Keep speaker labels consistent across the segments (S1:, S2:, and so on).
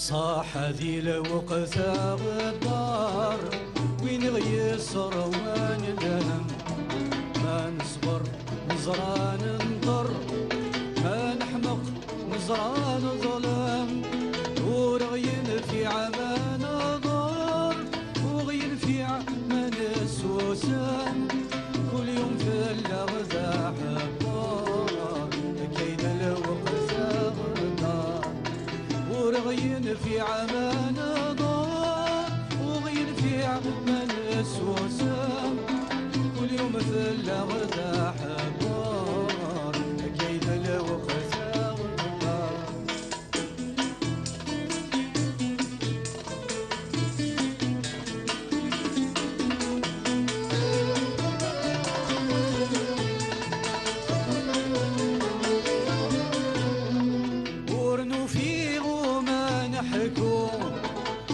S1: صاح ذي الوقت الدار وين غيسر وين الهم ما نصبر نزران نضر ما نحمق نزران ظلم ورغين في عمان ضر وغين في عمان سوسن كل يوم في اللغزة حبار كيد الوقت الدار ورغين في عمان ضار وغين في عمان سوسن كل يوم في اللغزة حبار كيد الوقت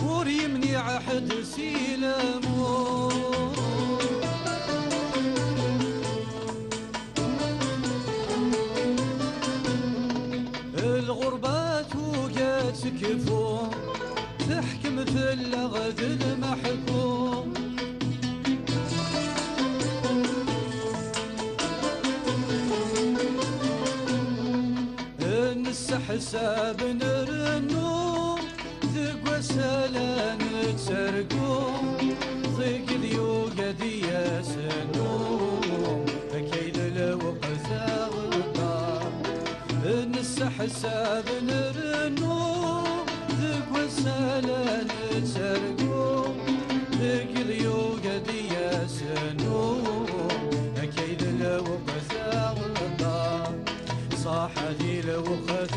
S1: وريمني عهد سيلمو الغربات وقات سكفو تحكم في اللغد المحكوم نس حساب نرنو ذق وسلان تسرقو ضيق اليوقد ياسنو أكيد الوقت الدار نس حساب نرنو ذق وسلان تسرقو ضيق اليوقد ياسنو أكيد الوقت الدار صاح ذي الوقت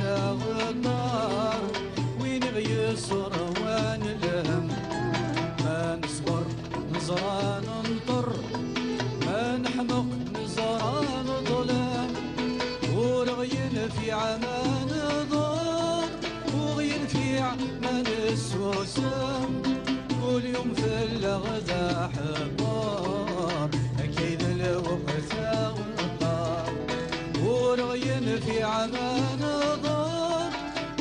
S1: الدار وين غيصر وين الهم ما نصبر نزران نطر ما نحمق نزران ظلم ورغين في عمان ضار وغين في عمان السوسم كل يوم في اللغزة حبار أكيد الوقت الدار ورغين في عمان ضار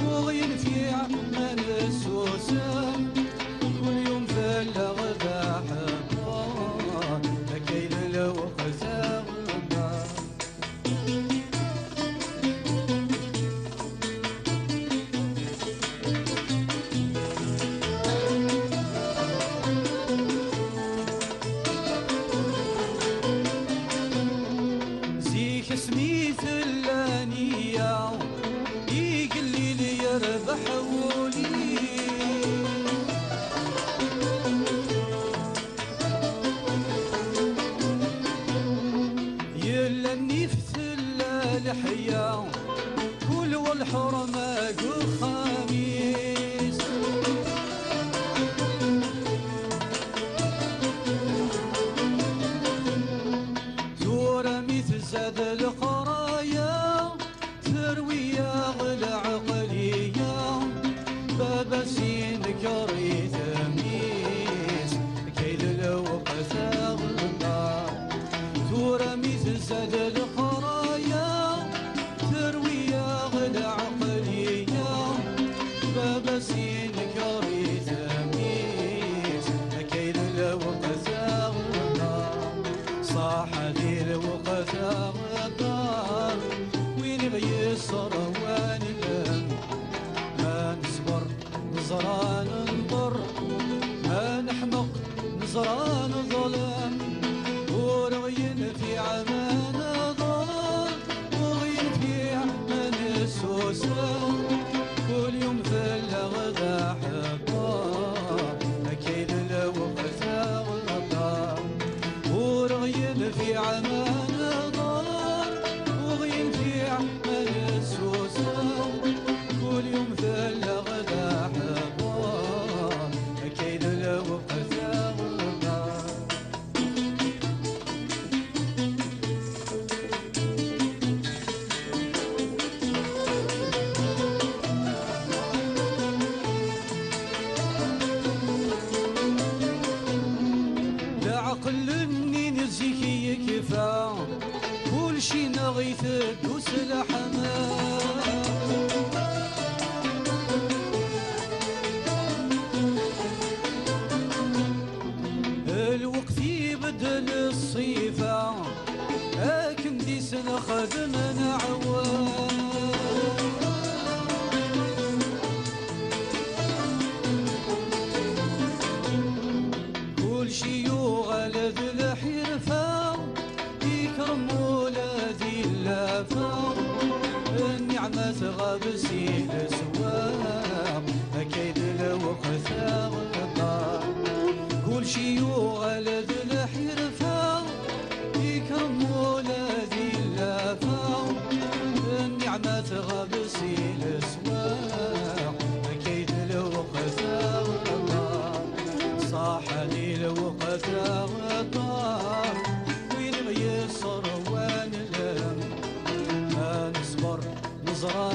S1: وغين في عمان السوسم كل يوم في اللغزة حبار أكيد الوقت الدار زيك اسمي ثلانية يقلي لي يربح ولي يلني في ثلا لحية كل والحرمة قو خميس تورمي تزاد القرايا ثروية غلا عقلية بابا سينك ريت ميس كيد الوقت الدار تورمي تزاد القرايا ثروية غلا عقلية بابا سينك ريت ميس كيد الوقت الدار صاح ذي الوقت الدار وين غيصر وين الهم ما نصبر نزران نضر ما نحمق نزران ظلم ورغين في عمان ضار وغين في عمان السوسن كل يوم في اللغزة حبار أكيد الوقت الدار ورغين في عمان ضار وغين في عمان السوسن كل يوم في اللغزة حبار أكيد الوقت الدار لا عقل اني نزيك يكفى كل شي نغيث دوس الحمام الصيفة لكن دي سنخدم نعوان كل شي يغلد الحرفة يكرم ولادي اللافة النعمة تغبسي السواق أكيد لو خثاغ كل شي يغلد الحرفة يكرم ولادي اللافة النعمة تغبسي السواق أكيد لو خثاغ صاح لي لو خثاغ وين يصر وين لم ما نصبر نزرع